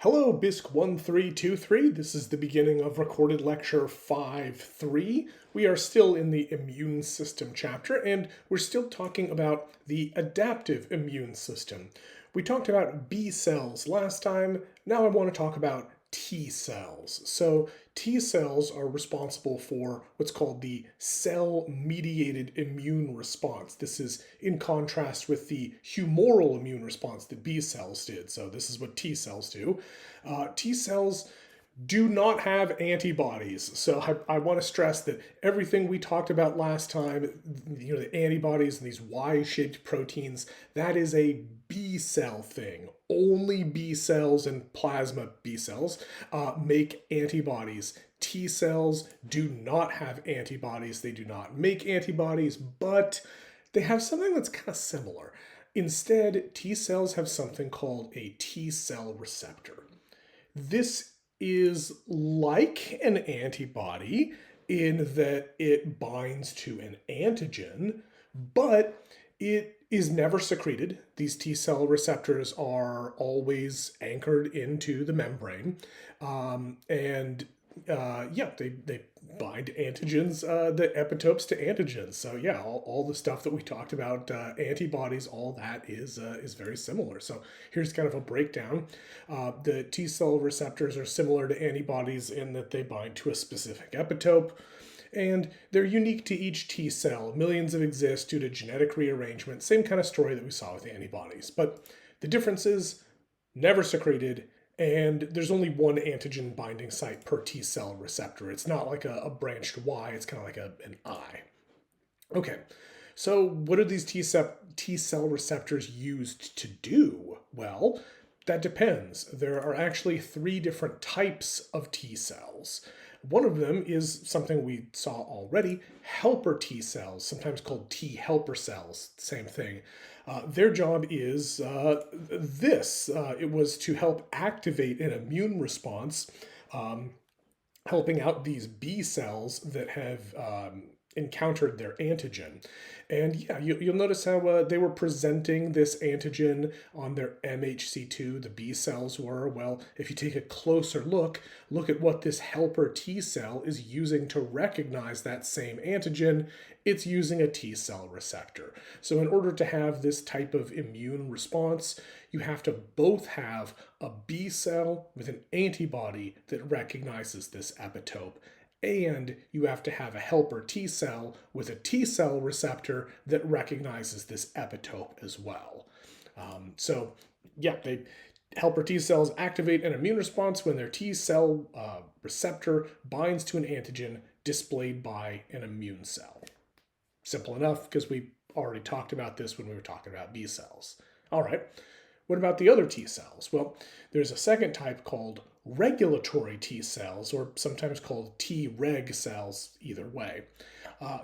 Hello, BISC1323. This is the beginning of recorded lecture 5.3. We are still in the immune system chapter, and we're still talking about the adaptive immune system. We talked about B cells last time. Now I want to talk about T cells. So T cells are responsible for what's called the cell-mediated immune response. This is in contrast with the humoral immune response that B cells did. So this is what T cells do. T cells do not have antibodies. So I want to stress that everything we talked about last time, the antibodies and these Y-shaped proteins, that is a B cell thing. Only B cells and plasma B cells make antibodies. T cells do not have antibodies. They do not make antibodies, but they have something that's kind of similar. Instead, T cells have something called a T cell receptor. This is like an antibody in that it binds to an antigen, but it is never secreted. These T cell receptors are always anchored into the membrane, they bind antigens, the epitopes to antigens. So yeah, all the stuff that we talked about, antibodies, all that is very similar. So here's kind of a breakdown. The T cell receptors are similar to antibodies in that they bind to a specific epitope, and they're unique to each T cell. Millions of exist due to genetic rearrangement. Same kind of story that we saw with antibodies. But the difference is never secreted, and there's only one antigen binding site per T cell receptor. It's not like a branched Y, it's kind of like an I. Okay, so what are these T cell receptors used to do? Well, that depends. There are actually three different types of T cells. One of them is something we saw already, helper T cells, sometimes called T helper cells, same thing. Their job is this. It was to help activate an immune response, helping out these B cells that have encountered their antigen. And yeah, you'll notice how they were presenting this antigen on their MHC2, the B cells were. Well, if you take a closer look at what this helper T cell is using to recognize that same antigen. It's using a T cell receptor. So in order to have this type of immune response, you have to both have a B cell with an antibody that recognizes this epitope, and you have to have a helper T cell with a T cell receptor that recognizes this epitope as well. Helper T cells activate an immune response when their T cell receptor binds to an antigen displayed by an immune cell. Simple enough, because we already talked about this when we were talking about B cells. All right, what about the other T cells? Well, there's a second type called regulatory T cells, or sometimes called Treg cells, either way.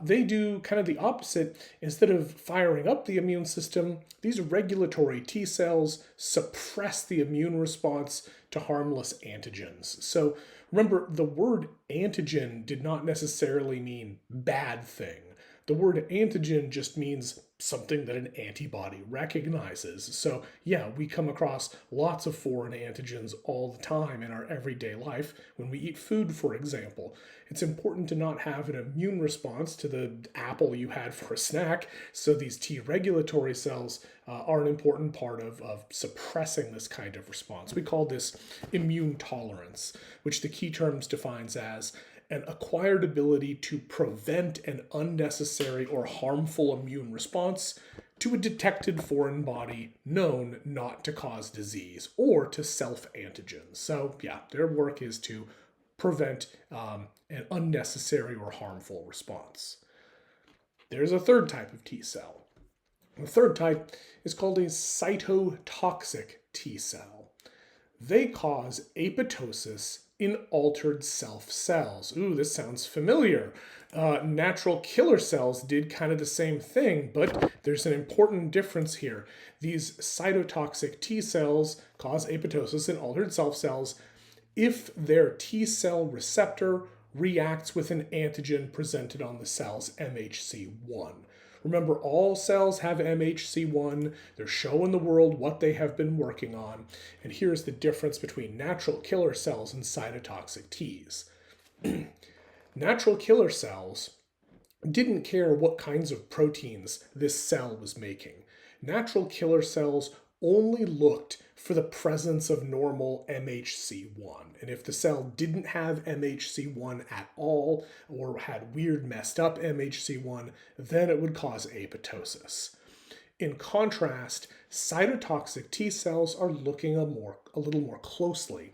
They do kind of the opposite. Instead of firing up the immune system, these regulatory T cells suppress the immune response to harmless antigens. So remember, the word antigen did not necessarily mean bad thing. The word antigen just means something that an antibody recognizes. So yeah, we come across lots of foreign antigens all the time in our everyday life when we eat food, for example. It's important to not have an immune response to the apple you had for a snack, so these T regulatory cells are an important part of suppressing this kind of response. We call this immune tolerance, which the key terms defines as an acquired ability to prevent an unnecessary or harmful immune response to a detected foreign body known not to cause disease or to self-antigens. So yeah, their work is to prevent an unnecessary or harmful response. There's a third type of T cell. The third type is called a cytotoxic T cell. They cause apoptosis in altered self cells. Ooh, this sounds familiar. Natural killer cells did kind of the same thing, but there's an important difference here. These cytotoxic T cells cause apoptosis in altered self cells if their T cell receptor reacts with an antigen presented on the cell's MHC1. Remember, all cells have MHC1. They're showing the world what they have been working on. And here's the difference between natural killer cells and cytotoxic Ts. Natural killer cells didn't care what kinds of proteins this cell was making. Natural killer cells only looked for the presence of normal MHC1. And if the cell didn't have MHC1 at all, or had weird messed up MHC1, then it would cause apoptosis. In contrast, cytotoxic T cells are looking a little more closely.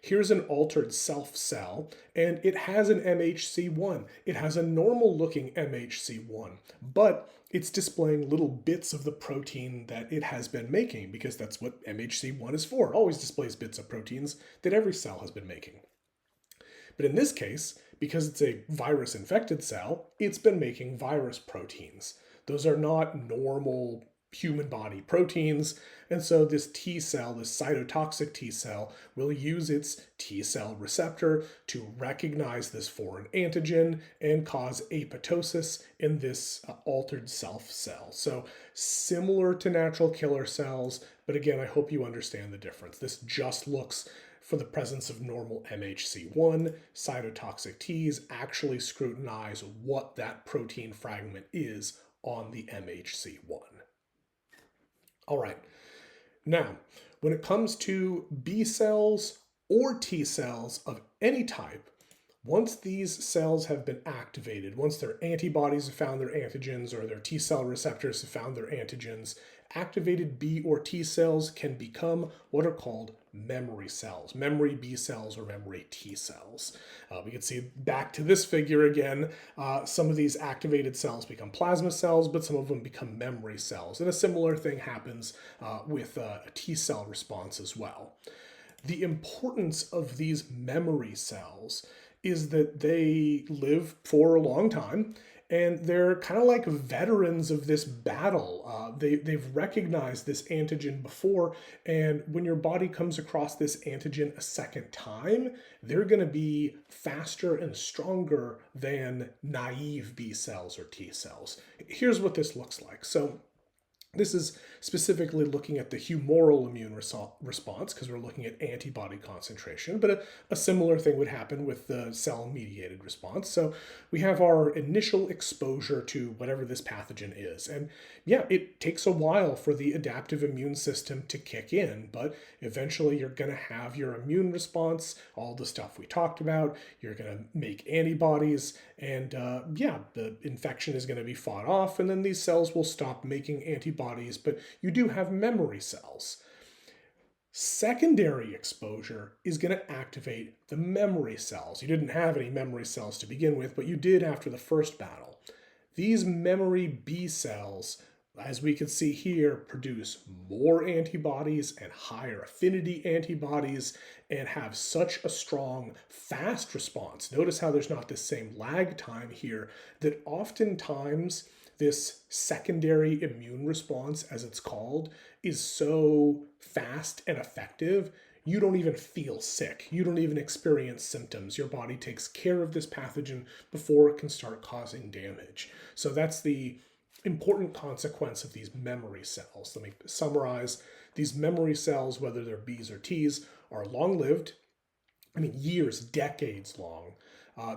Here's an altered self cell, and it has an MHC1. It has a normal looking MHC1, but it's displaying little bits of the protein that it has been making, because that's what MHC1 is for. It always displays bits of proteins that every cell has been making. But in this case, because it's a virus-infected cell, it's been making virus proteins. Those are not normal human body proteins, and so this T cell, this cytotoxic T cell, will use its T cell receptor to recognize this foreign antigen and cause apoptosis in this altered self cell. So similar to natural killer cells, but again, I hope you understand the difference. This just looks for the presence of normal MHC1. Cytotoxic Ts actually scrutinize what that protein fragment is on the MHC1. All right, now, when it comes to B cells or T cells of any type, once these cells have been activated, once their antibodies have found their antigens or their T cell receptors have found their antigens, activated B or T cells can become what are called memory cells, memory B cells or memory T cells. We can see back to this figure again, some of these activated cells become plasma cells, but some of them become memory cells. And a similar thing happens with a T cell response as well. The importance of these memory cells is that they live for a long time, and they're kind of like veterans of this battle. They've recognized this antigen before, and when your body comes across this antigen a second time, they're going to be faster and stronger than naive B cells or T cells. Here's what this looks like. So this is specifically looking at the humoral immune response, because we're looking at antibody concentration, but a similar thing would happen with the cell-mediated response. So we have our initial exposure to whatever this pathogen is. And yeah, it takes a while for the adaptive immune system to kick in, but eventually you're going to have your immune response, all the stuff we talked about. You're going to make antibodies, and yeah, the infection is going to be fought off, and then these cells will stop making antibodies, but you do have memory cells. Secondary exposure is going to activate the memory cells. You didn't have any memory cells to begin with, but you did after the first battle. These memory B cells, as we can see here, produce more antibodies and higher affinity antibodies and have such a strong, fast response. Notice how there's not the same lag time here, that oftentimes this secondary immune response, as it's called, is so fast and effective, you don't even feel sick. You don't even experience symptoms. Your body takes care of this pathogen before it can start causing damage. So that's the important consequence of these memory cells. Let me summarize. These memory cells, whether they're Bs or Ts, are long-lived. I mean, years, decades long.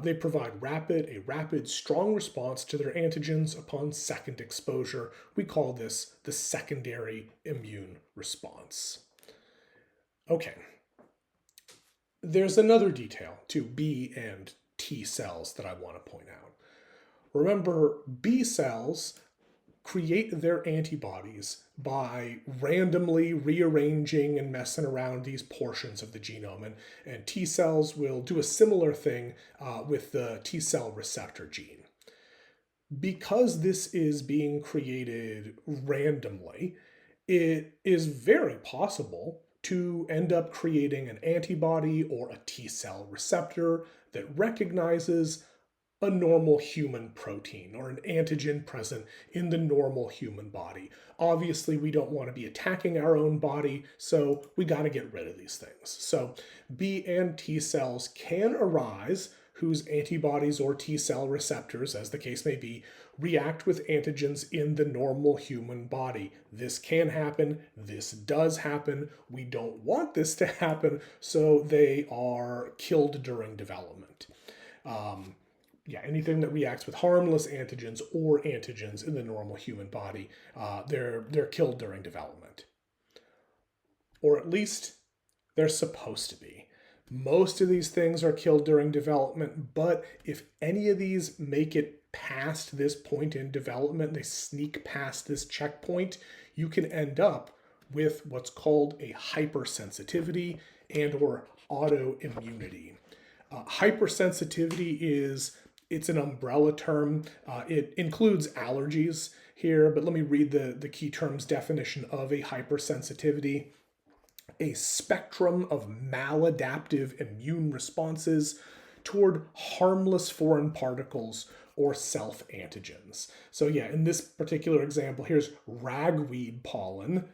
They provide a rapid, strong response to their antigens upon second exposure. We call this the secondary immune response. Okay. There's another detail to B and T cells that I want to point out. Remember, B cells create their antibodies by randomly rearranging and messing around these portions of the genome. And T cells will do a similar thing with the T cell receptor gene. Because this is being created randomly, it is very possible to end up creating an antibody or a T cell receptor that recognizes a normal human protein or an antigen present in the normal human body. Obviously, we don't want to be attacking our own body, so we got to get rid of these things. So B and T cells can arise whose antibodies or T cell receptors, as the case may be, react with antigens in the normal human body. This can happen. This does happen. We don't want this to happen, so they are killed during development. Anything that reacts with harmless antigens or antigens in the normal human body, they're killed during development. Or at least they're supposed to be. Most of these things are killed during development, but if any of these make it past this point in development, they sneak past this checkpoint, you can end up with what's called a hypersensitivity and or autoimmunity. Hypersensitivity it's an umbrella term. It includes allergies here, but let me read the key terms definition of a hypersensitivity. A spectrum of maladaptive immune responses toward harmless foreign particles or self-antigens. So in this particular example, here's ragweed pollen.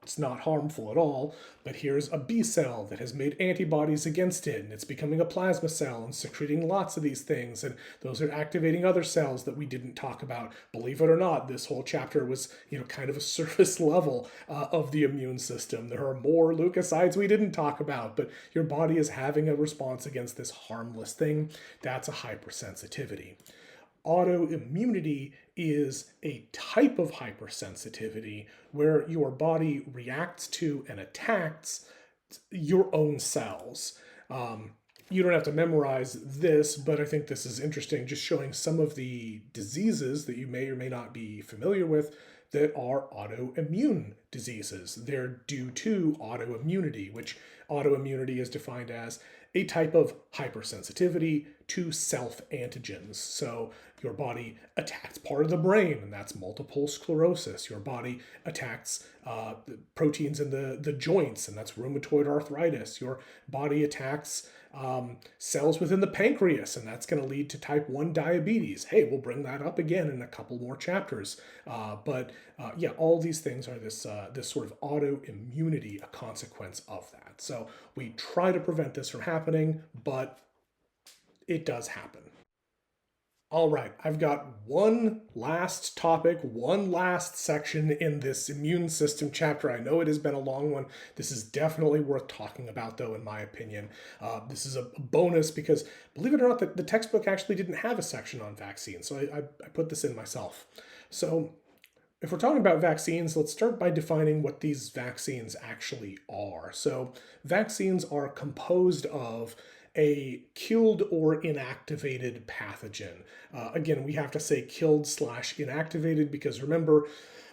It's not harmful at all, but here's a B cell that has made antibodies against it, and it's becoming a plasma cell and secreting lots of these things, and those are activating other cells that we didn't talk about. Believe it or not, this whole chapter was, kind of a surface level of the immune system. There are more leukocytes we didn't talk about, but your body is having a response against this harmless thing. That's a hypersensitivity. Autoimmunity is a type of hypersensitivity where your body reacts to and attacks your own cells. You don't have to memorize this, but I think this is interesting, just showing some of the diseases that you may or may not be familiar with that are autoimmune diseases. They're due to autoimmunity, which autoimmunity is defined as a type of hypersensitivity to self-antigens. So your body attacks part of the brain, and that's multiple sclerosis. Your body attacks proteins in the joints, and that's rheumatoid arthritis. Your body attacks cells within the pancreas, and that's going to lead to type 1 diabetes. Hey, we'll bring that up again in a couple more chapters. But all these things are this sort of autoimmunity, a consequence of that. So we try to prevent this from happening, but it does happen. All right, I've got one last topic, one last section in this immune system chapter. I know it has been a long one. This is definitely worth talking about, though, in my opinion. This is a bonus because, believe it or not, the textbook actually didn't have a section on vaccines, so I put this in myself. So if we're talking about vaccines, let's start by defining what these vaccines actually are. So vaccines are composed of a killed or inactivated pathogen. Again, we have to say killed/inactivated because remember,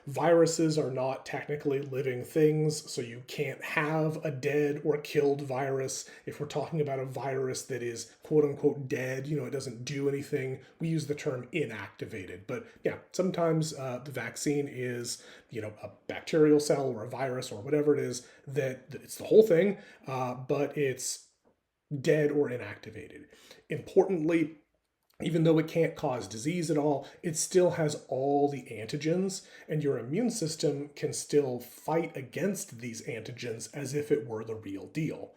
viruses are not technically living things, so you can't have a dead or killed virus. If we're talking about a virus that is quote unquote dead, it doesn't do anything, we use the term inactivated. But sometimes the vaccine is, a bacterial cell or a virus or whatever it is, that it's the whole thing, but it's dead or inactivated. Importantly, even though it can't cause disease at all, it still has all the antigens, and your immune system can still fight against these antigens as if it were the real deal.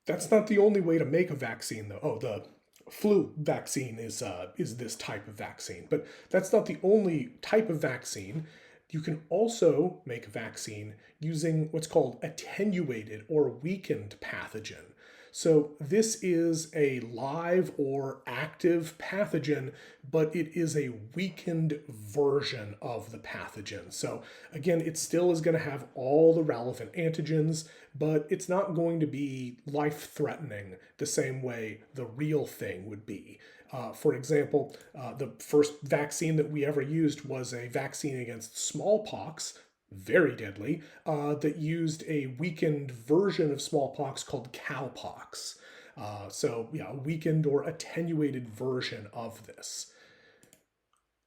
That's not the only way to make a vaccine, though. Oh, the flu vaccine is this type of vaccine, but that's not the only type of vaccine. You can also make a vaccine using what's called attenuated or weakened pathogen. So this is a live or active pathogen, but it is a weakened version of the pathogen. So again, it still is going to have all the relevant antigens, but it's not going to be life-threatening the same way the real thing would be. For example, the first vaccine that we ever used was a vaccine against smallpox, very deadly, that used a weakened version of smallpox called cowpox. A weakened or attenuated version of this.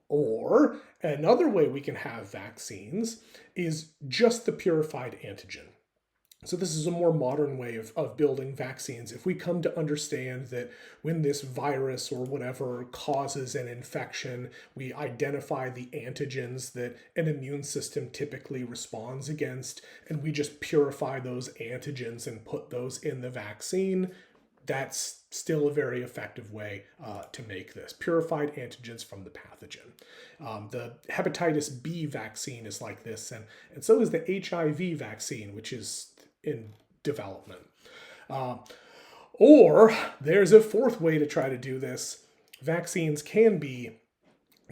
Or another way we can have vaccines is just the purified antigen. So this is a more modern way of building vaccines. If we come to understand that when this virus or whatever causes an infection, we identify the antigens that an immune system typically responds against, and we just purify those antigens and put those in the vaccine, that's still a very effective way to make this. Purified antigens from the pathogen. The hepatitis B vaccine is like this, and so is the HIV vaccine, which is in development. Or there's a fourth way to try to do this. Vaccines can be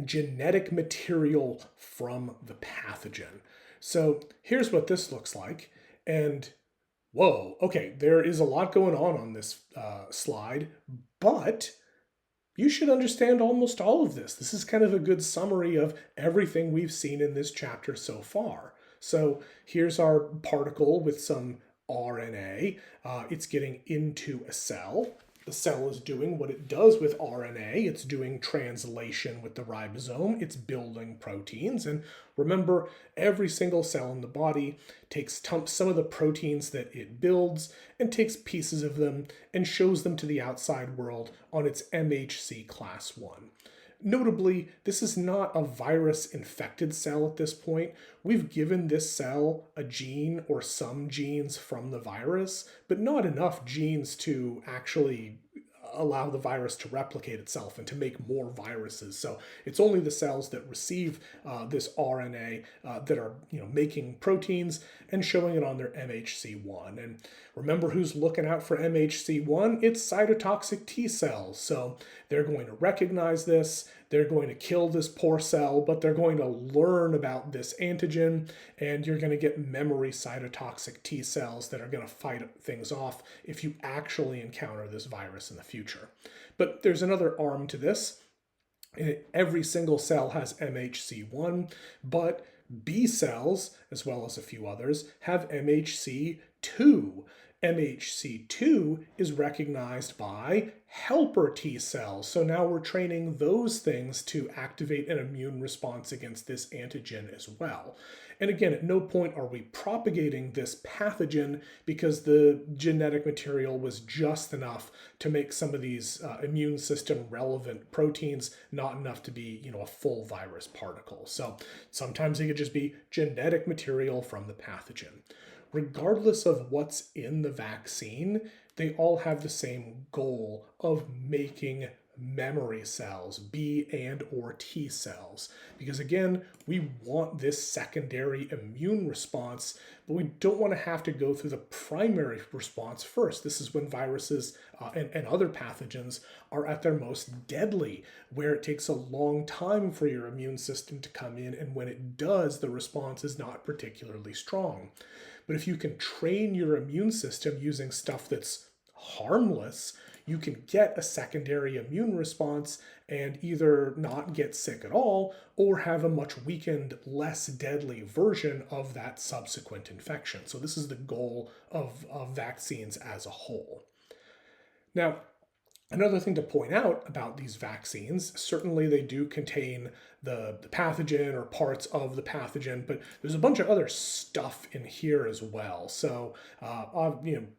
genetic material from the pathogen. So here's what this looks like. And whoa, okay, there is a lot going on this slide, but you should understand almost all of this. This is kind of a good summary of everything we've seen in this chapter so far. So here's our particle with some RNA. It's getting into a cell. The cell is doing what it does with RNA. It's doing translation with the ribosome. It's building proteins. And remember, every single cell in the body takes some of the proteins that it builds and takes pieces of them and shows them to the outside world on its MHC class 1. Notably, this is not a virus-infected cell at this point. We've given this cell a gene or some genes from the virus, but not enough genes to actually allow the virus to replicate itself and to make more viruses. So it's only the cells that receive this RNA that are making proteins and showing it on their MHC1. And remember who's looking out for MHC1? It's cytotoxic T cells. So they're going to recognize this, they're going to kill this poor cell, but they're going to learn about this antigen, and you're going to get memory cytotoxic T cells that are going to fight things off if you actually encounter this virus in the future. But there's another arm to this. Every single cell has MHC1, but B cells, as well as a few others, have MHC2. MHC2 is recognized by helper T cells. So now we're training those things to activate an immune response against this antigen as well. And again, at no point are we propagating this pathogen because the genetic material was just enough to make some of these immune system relevant proteins, not enough to be, a full virus particle. So sometimes it could just be genetic material from the pathogen. Regardless of what's in the vaccine, they all have the same goal of making memory cells, B and or T cells. Because again, we want this secondary immune response, but we don't want to have to go through the primary response first. This is when viruses and other pathogens are at their most deadly, where it takes a long time for your immune system to come in, and when it does, the response is not particularly strong. But if you can train your immune system using stuff that's harmless, you can get a secondary immune response and either not get sick at all or have a much weakened, less deadly version of that subsequent infection. So this is the goal of vaccines as a whole. Now, another thing to point out about these vaccines, certainly they do contain the pathogen or parts of the pathogen, but there's a bunch of other stuff in here as well. So,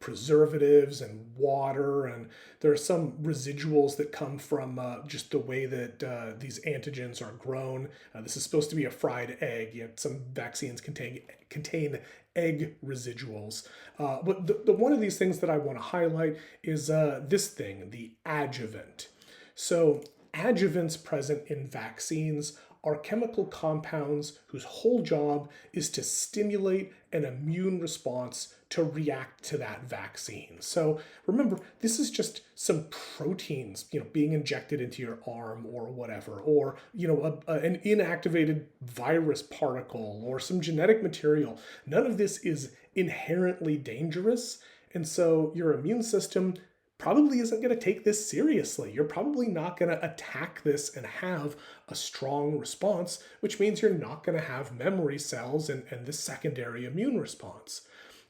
preservatives and water, and there are some residuals that come from just the way that these antigens are grown. This is supposed to be a fried egg. Some vaccines contain egg residuals. But the one of these things that I want to highlight is this thing, the adjuvant. So adjuvants present in vaccines are chemical compounds whose whole job is to stimulate an immune response to react to that vaccine. So remember, this is just some proteins, being injected into your arm or whatever, or, an inactivated virus particle or some genetic material. None of this is inherently dangerous. And so your immune system probably isn't going to take this seriously. You're probably not going to attack this and have a strong response, which means you're not going to have memory cells and this secondary immune response.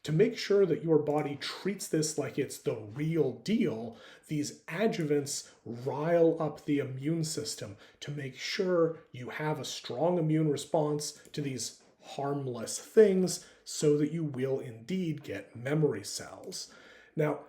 To make sure that your body treats this like it's the real deal, these adjuvants rile up the immune system to make sure you have a strong immune response to these harmless things so that you will indeed get memory cells. Now,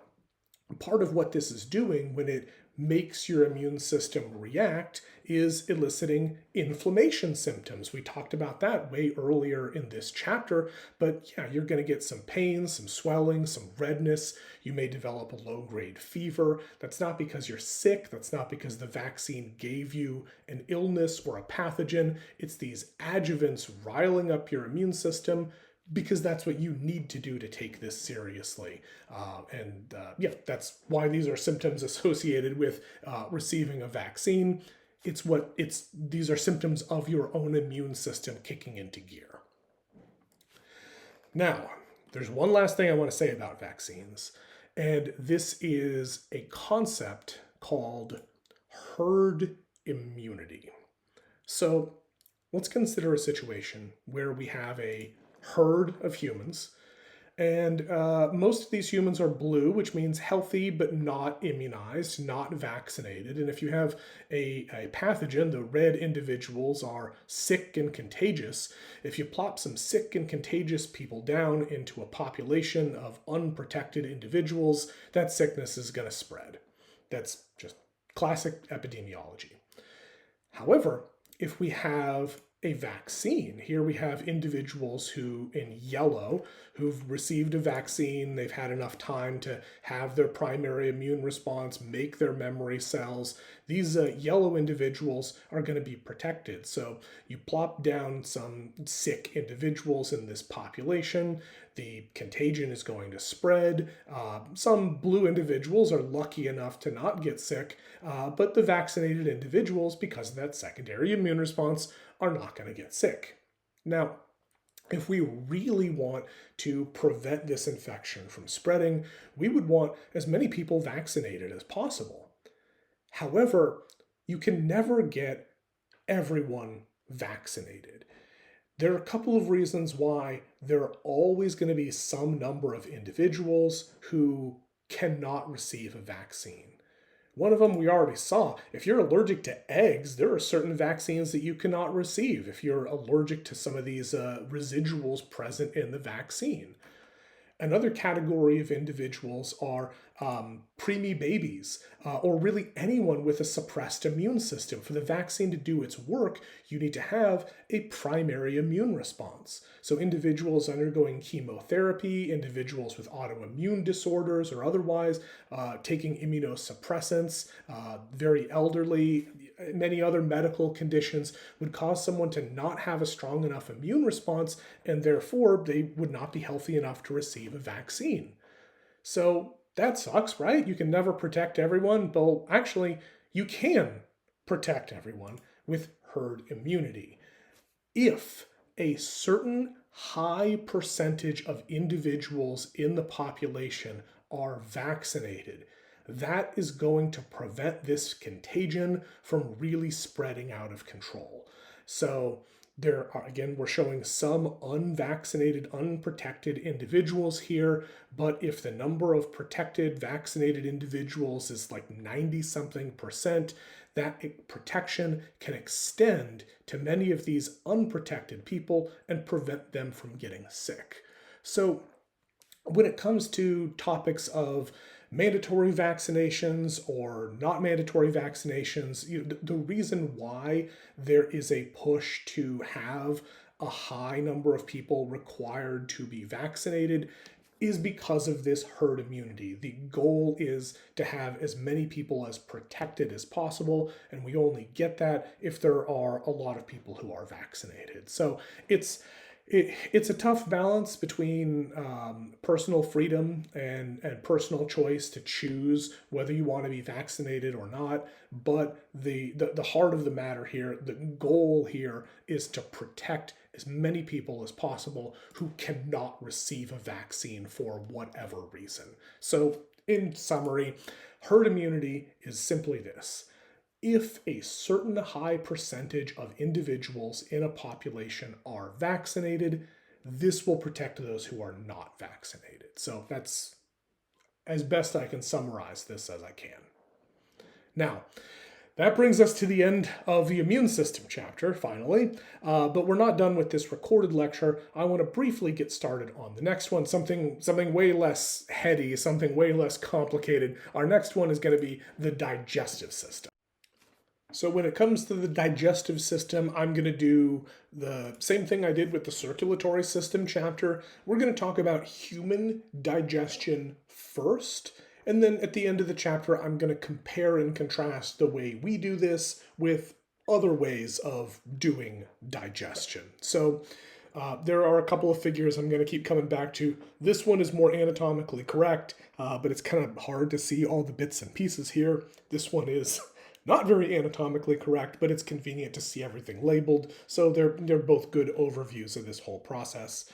part of what this is doing when it makes your immune system react is eliciting inflammation symptoms. We talked about that way earlier in this chapter, but yeah, you're going to get some pain, some swelling, some redness. You may develop a low-grade fever. That's not because you're sick. That's not because the vaccine gave you an illness or a pathogen. It's these adjuvants riling up your immune system, because that's what you need to do to take this seriously. Yeah, that's why these are symptoms associated with receiving a vaccine. These are symptoms of your own immune system kicking into gear. Now, there's one last thing I want to say about vaccines, and this is a concept called herd immunity. So let's consider a situation where we have a herd of humans, and most of these humans are blue, which means healthy but not immunized, not vaccinated. And if you have a pathogen, the red individuals are sick and contagious. If you plop some sick and contagious people down into a population of unprotected individuals, that sickness is going to spread. That's just classic epidemiology. However, if we have a vaccine, here we have individuals who, in yellow, who've received a vaccine, they've had enough time to have their primary immune response, make their memory cells. These yellow individuals are going to be protected. So you plop down some sick individuals in this population, the contagion is going to spread. Some blue individuals are lucky enough to not get sick, but the vaccinated individuals, because of that secondary immune response, are not going to get sick. Now, if we really want to prevent this infection from spreading, we would want as many people vaccinated as possible. However, you can never get everyone vaccinated. There are a couple of reasons why there are always going to be some number of individuals who cannot receive a vaccine. One of them we already saw. If you're allergic to eggs, there are certain vaccines that you cannot receive if you're allergic to some of these residuals present in the vaccine. Another category of individuals are preemie babies, or really anyone with a suppressed immune system. For the vaccine to do its work, you need to have a primary immune response. So individuals undergoing chemotherapy, individuals with autoimmune disorders or otherwise, taking immunosuppressants, very elderly, many other medical conditions would cause someone to not have a strong enough immune response, and therefore they would not be healthy enough to receive a vaccine. So that sucks, right? You can never protect everyone. Well, actually, you can protect everyone with herd immunity. If a certain high percentage of individuals in the population are vaccinated, that is going to prevent this contagion from really spreading out of control. So there are, again, we're showing some unvaccinated, unprotected individuals here, but if the number of protected, vaccinated individuals is like 90-something%, that protection can extend to many of these unprotected people and prevent them from getting sick. So when it comes to topics of mandatory vaccinations or not mandatory vaccinations, the reason why there is a push to have a high number of people required to be vaccinated is because of this herd immunity. The goal is to have as many people as protected as possible, and we only get that if there are a lot of people who are vaccinated. So it's a tough balance between personal freedom and personal choice to choose whether you want to be vaccinated or not. But the heart of the matter here, the goal here, is to protect as many people as possible who cannot receive a vaccine for whatever reason. So in summary, herd immunity is simply this. If a certain high percentage of individuals in a population are vaccinated, this will protect those who are not vaccinated. So that's as best I can summarize this as I can. Now, That brings us to the end of the immune system chapter, finally. But we're not done with this recorded lecture. I want to briefly get started on the next one, something way less heady, something way less complicated. Our next one is going to be the digestive system. So when it comes to the digestive system, I'm going to do the same thing I did with the circulatory system chapter. We're going to talk about human digestion first. And then at the end of the chapter, I'm going to compare and contrast the way we do this with other ways of doing digestion. So there are a couple of figures I'm going to keep coming back to. This one is more anatomically correct, but it's kind of hard to see all the bits and pieces here. This one is not very anatomically correct, but it's convenient to see everything labeled. So they're both good overviews of this whole process.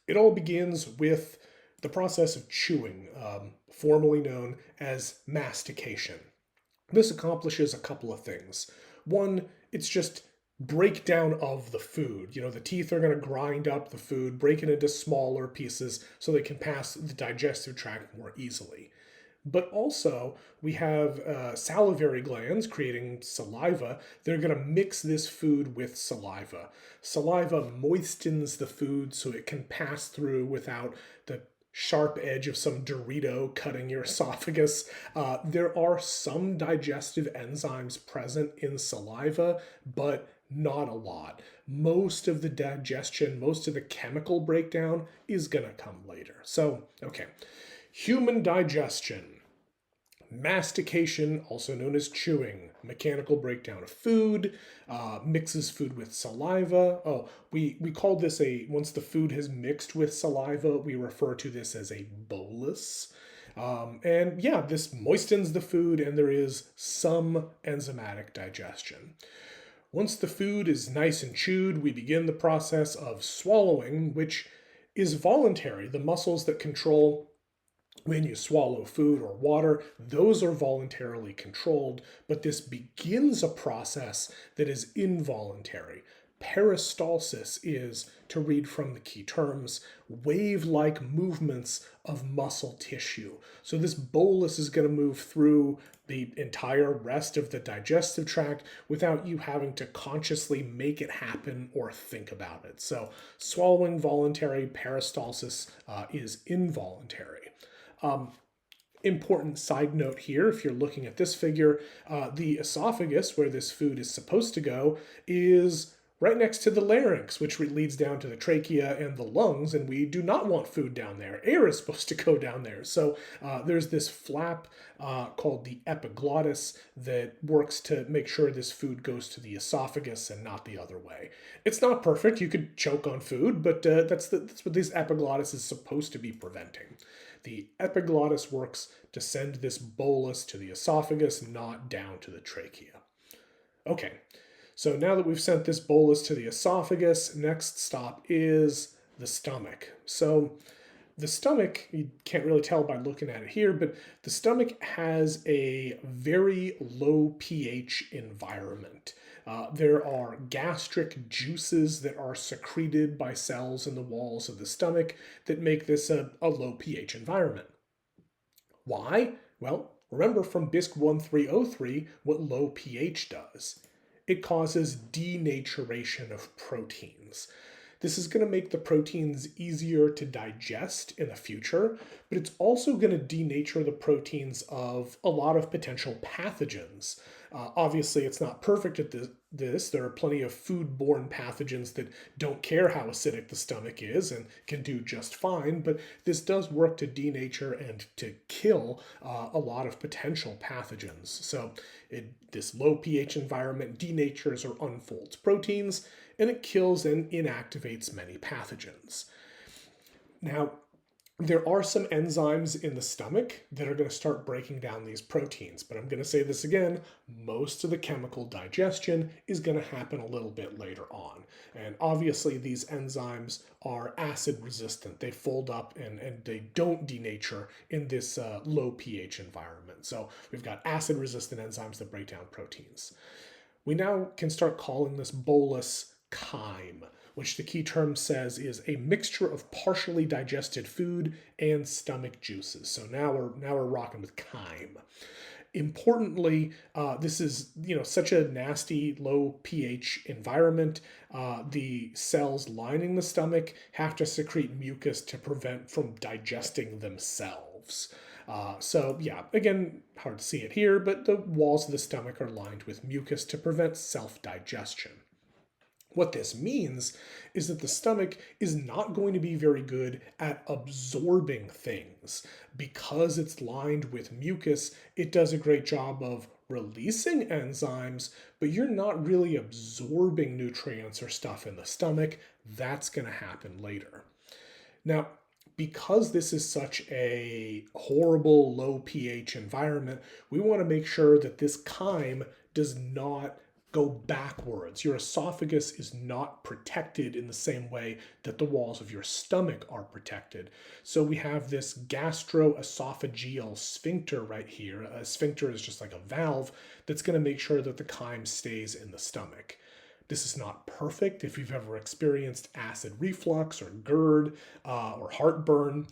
It all begins with the process of chewing, formerly known as mastication. This accomplishes a couple of things. One, it's just breakdown of the food. You know, the teeth are going to grind up the food, break it into smaller pieces so they can pass the digestive tract more easily. But also, we have salivary glands creating saliva. They're going to mix this food with saliva. Saliva moistens the food so it can pass through without the sharp edge of some Dorito cutting your esophagus. There are some digestive enzymes present in saliva, but not a lot. Most of the digestion, most of the chemical breakdown is going to come later. So, okay. Human digestion. Mastication, also known as chewing, mechanical breakdown of food, mixes food with saliva. Oh, we call this once the food has mixed with saliva, we refer to this as a bolus. And yeah, this moistens the food and there is some enzymatic digestion. Once the food is nice and chewed, we begin the process of swallowing, which is voluntary. The muscles that control when you swallow food or water, those are voluntarily controlled, but this begins a process that is involuntary. Peristalsis is, to read from the key terms, wave-like movements of muscle tissue. So this bolus is going to move through the entire rest of the digestive tract without you having to consciously make it happen or think about it. So swallowing voluntary, peristalsis is involuntary. Important side note here, if you're looking at this figure, the esophagus, where this food is supposed to go, is right next to the larynx, which leads down to the trachea and the lungs, and we do not want food down there. Air is supposed to go down there. So there's this flap called the epiglottis that works to make sure this food goes to the esophagus and not the other way. It's not perfect. You could choke on food, but that's what this epiglottis is supposed to be preventing. The epiglottis works to send this bolus to the esophagus, not down to the trachea. Okay, so now that we've sent this bolus to the esophagus, next stop is the stomach. So the stomach, you can't really tell by looking at it here, but the stomach has a very low pH environment. There are gastric juices that are secreted by cells in the walls of the stomach that make this a low pH environment. Why? Well, remember from BISC1323 what low pH does. It causes denaturation of proteins. This is going to make the proteins easier to digest in the future, but it's also going to denature the proteins of a lot of potential pathogens. Obviously, it's not perfect at this. There are plenty of foodborne pathogens that don't care how acidic the stomach is and can do just fine, but this does work to denature and to kill a lot of potential pathogens. So this low pH environment denatures or unfolds proteins, and it kills and inactivates many pathogens. Now, there are some enzymes in the stomach that are going to start breaking down these proteins, but I'm going to say this again, most of the chemical digestion is going to happen a little bit later on. And obviously these enzymes are acid resistant. They fold up and they don't denature in this low pH environment. So we've got acid resistant enzymes that break down proteins. We now can start calling this bolus chyme, which the key term says is a mixture of partially digested food and stomach juices. So now we're rocking with chyme. importantly, this is such a nasty low pH environment. The cells lining the stomach have to secrete mucus to prevent from digesting themselves. So yeah, again, hard to see it here, but the walls of the stomach are lined with mucus to prevent self-digestion. What this means is that the stomach is not going to be very good at absorbing things. Because it's lined with mucus, it does a great job of releasing enzymes, but you're not really absorbing nutrients or stuff in the stomach. That's going to happen later. Now, because this is such a horrible low pH environment, we want to make sure that this chyme does not go backwards. Your esophagus is not protected in the same way that the walls of your stomach are protected. So we have this gastroesophageal sphincter right here. A sphincter is just like a valve that's going to make sure that the chyme stays in the stomach. This is not perfect. If you've ever experienced acid reflux or GERD or heartburn,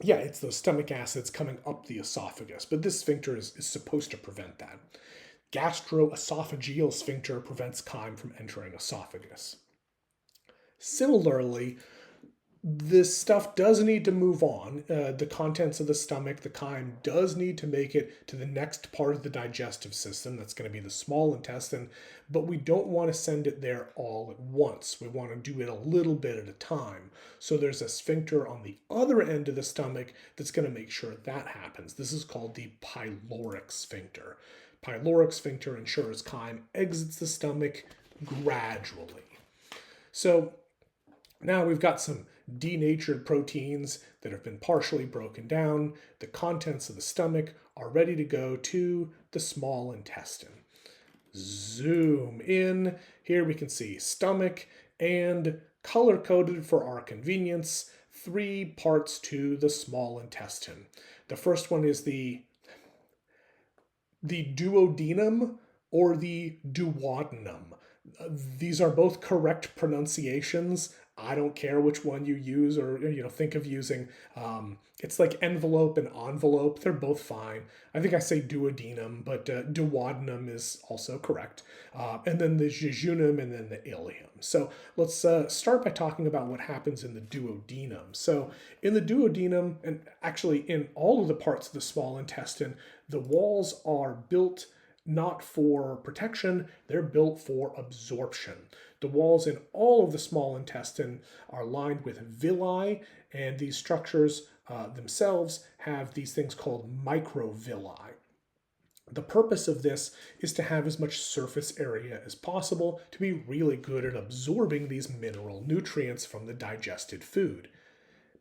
yeah, it's those stomach acids coming up the esophagus, but this sphincter is supposed to prevent that. Gastroesophageal sphincter prevents chyme from entering esophagus. Similarly, this stuff does need to move on. The contents of the stomach, the chyme, does need to make it to the next part of the digestive system. That's going to be the small intestine, but we don't want to send it there all at once. We want to do it a little bit at a time. So there's a sphincter on the other end of the stomach that's going to make sure that happens. This is called the pyloric sphincter. Pyloric sphincter ensures chyme exits the stomach gradually. So now we've got some denatured proteins that have been partially broken down. The contents of the stomach are ready to go to the small intestine. Zoom in. Here we can see stomach and color-coded for our convenience, 3 parts to the small intestine. The first one is the duodenum or the duodenum. These are both correct pronunciations. I don't care which one you use or think of using. It's like envelope and envelope. They're both fine. I think I say duodenum, but duodenum is also correct. And then the jejunum and then the ileum. So let's start by talking about what happens in the duodenum. So in the duodenum, and actually in all of the parts of the small intestine, the walls are built not for protection, they're built for absorption. The walls in all of the small intestine are lined with villi, and these structures themselves have these things called microvilli. The purpose of this is to have as much surface area as possible to be really good at absorbing these mineral nutrients from the digested food.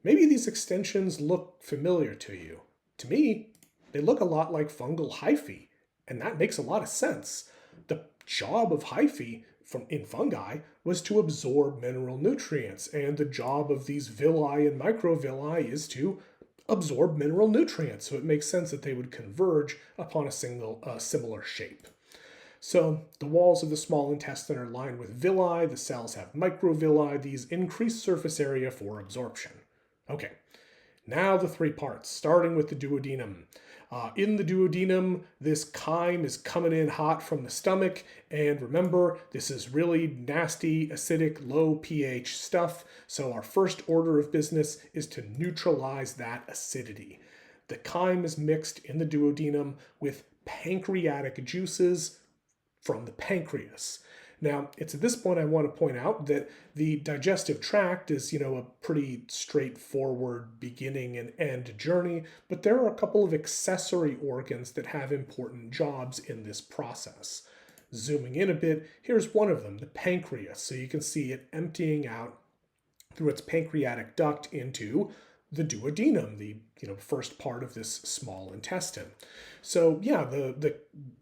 Maybe these extensions look familiar to you. To me, they look a lot like fungal hyphae, and that makes a lot of sense. The job of hyphae in fungi was to absorb mineral nutrients, and the job of these villi and microvilli is to absorb mineral nutrients, so it makes sense that they would converge upon a similar shape. So the walls of the small intestine are lined with villi, the cells have microvilli, these increase surface area for absorption. Okay, now the 3 parts, starting with the duodenum. In the duodenum, this chyme is coming in hot from the stomach, and remember, this is really nasty, acidic, low pH stuff, so our first order of business is to neutralize that acidity. The chyme is mixed in the duodenum with pancreatic juices from the pancreas. Now, it's at this point I want to point out that the digestive tract is, a pretty straightforward beginning and end journey, but there are a couple of accessory organs that have important jobs in this process. Zooming in a bit, here's one of them, the pancreas. So you can see it emptying out through its pancreatic duct into the duodenum, the first part of this small intestine. So yeah, the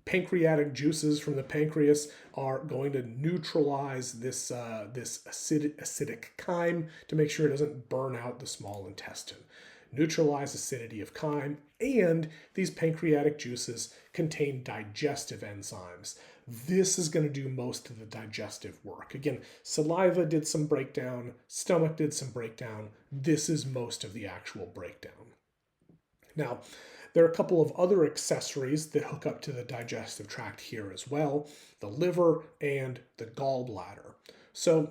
pancreatic juices from the pancreas are going to neutralize this acidic chyme to make sure it doesn't burn out the small intestine. Neutralize acidity of chyme, and these pancreatic juices contain digestive enzymes. This is going to do most of the digestive work. Again, saliva did some breakdown, stomach did some breakdown. This is most of the actual breakdown. Now, there are a couple of other accessories that hook up to the digestive tract here as well, the liver and the gallbladder. So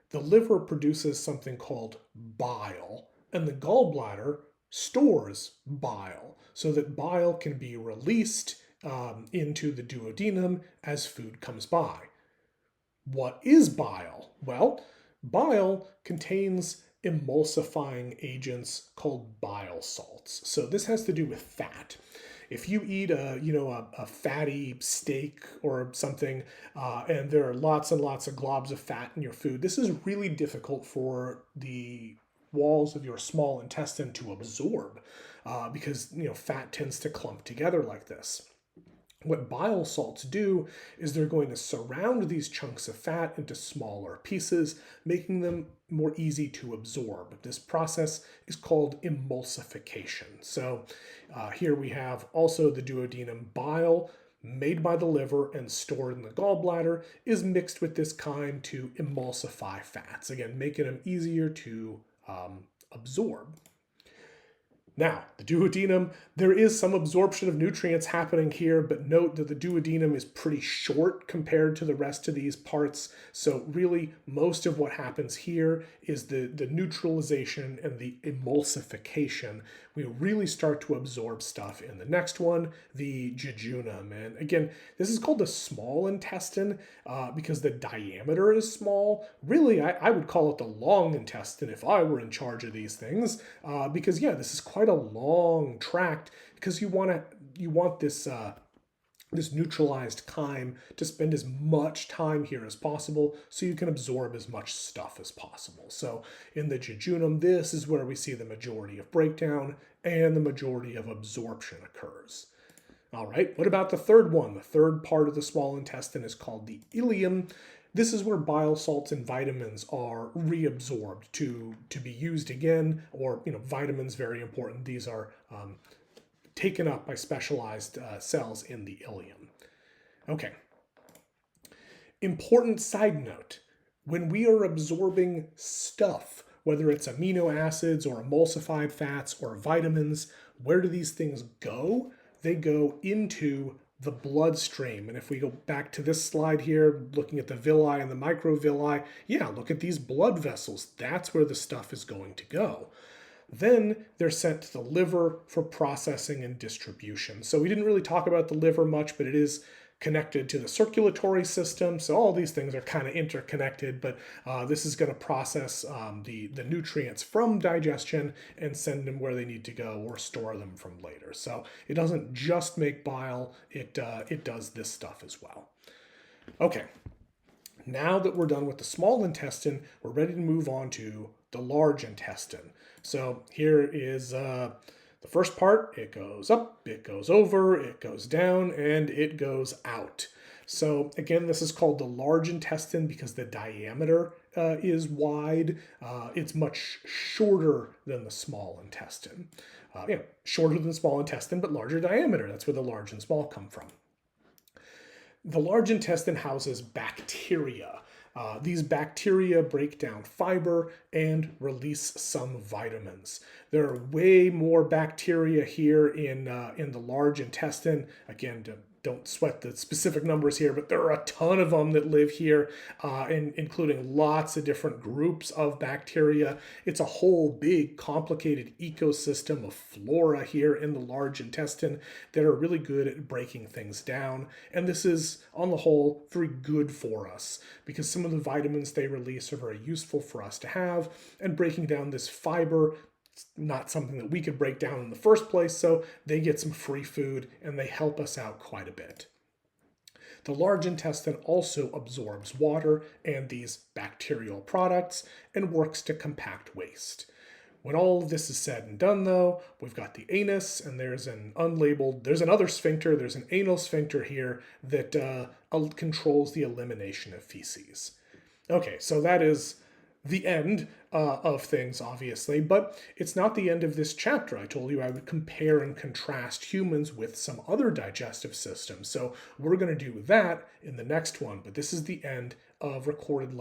the liver produces something called bile, and the gallbladder stores bile so that bile can be released into the duodenum as food comes by. What is bile? Well, bile contains emulsifying agents called bile salts. So this has to do with fat. If you eat a fatty steak or something, and there are lots and lots of globs of fat in your food, this is really difficult for the walls of your small intestine to absorb because fat tends to clump together like this. What bile salts do is they're going to surround these chunks of fat into smaller pieces, making them more easy to absorb. This process is called emulsification. So here we have also the duodenum. Bile made by the liver and stored in the gallbladder is mixed with this chyme to emulsify fats, again, making them easier to absorb. Now, the duodenum, there is some absorption of nutrients happening here, but note that the duodenum is pretty short compared to the rest of these parts. So really, most of what happens here is the neutralization and the emulsification. We really start to absorb stuff in the next one, the jejunum. And again, this is called the small intestine because the diameter is small. Really, I would call it the long intestine if I were in charge of these things because, yeah, this is quite a long tract because you want this this neutralized chyme to spend as much time here as possible so you can absorb as much stuff as possible. So in the jejunum, this is where we see the majority of breakdown and the majority of absorption occurs. All right, what about the third one? The third part of the small intestine is called the ileum. This is where bile salts and vitamins are reabsorbed to be used again, or vitamins, very important. These are taken up by specialized cells in the ileum. Okay. Important side note, when we are absorbing stuff, whether it's amino acids or emulsified fats or vitamins, where do these things go? They go into the bloodstream. And if we go back to this slide here, looking at the villi and the microvilli, yeah, look at these blood vessels. That's where the stuff is going to go. Then they're sent to the liver for processing and distribution. So we didn't really talk about the liver much, but it is connected to the circulatory system. So all these things are kind of interconnected, but this is going to process the nutrients from digestion and send them where they need to go or store them from later. So it doesn't just make bile, it does this stuff as well. Okay, now that we're done with the small intestine, we're ready to move on to the large intestine. So here is the first part. It goes up, it goes over, it goes down, and it goes out. So again, this is called the large intestine because the diameter is wide. It's much shorter than the small intestine. Shorter than the small intestine, but larger diameter. That's where the large and small come from. The large intestine houses bacteria. These bacteria break down fiber and release some vitamins. There are way more bacteria here in the large intestine. Again, don't sweat the specific numbers here, but there are a ton of them that live here, including lots of different groups of bacteria. It's a whole big complicated ecosystem of flora here in the large intestine that are really good at breaking things down. And this is, on the whole, very good for us because some of the vitamins they release are very useful for us to have, and breaking down this fiber, it's not something that we could break down in the first place, so they get some free food and they help us out quite a bit. The large intestine also absorbs water and these bacterial products and works to compact waste. When all of this is said and done, though, we've got the anus, and there's another sphincter, there's an anal sphincter here that controls the elimination of feces. Okay, so that is the end of things, obviously, but it's not the end of this chapter. I told you I would compare and contrast humans with some other digestive systems, so we're going to do that in the next one, but this is the end of recorded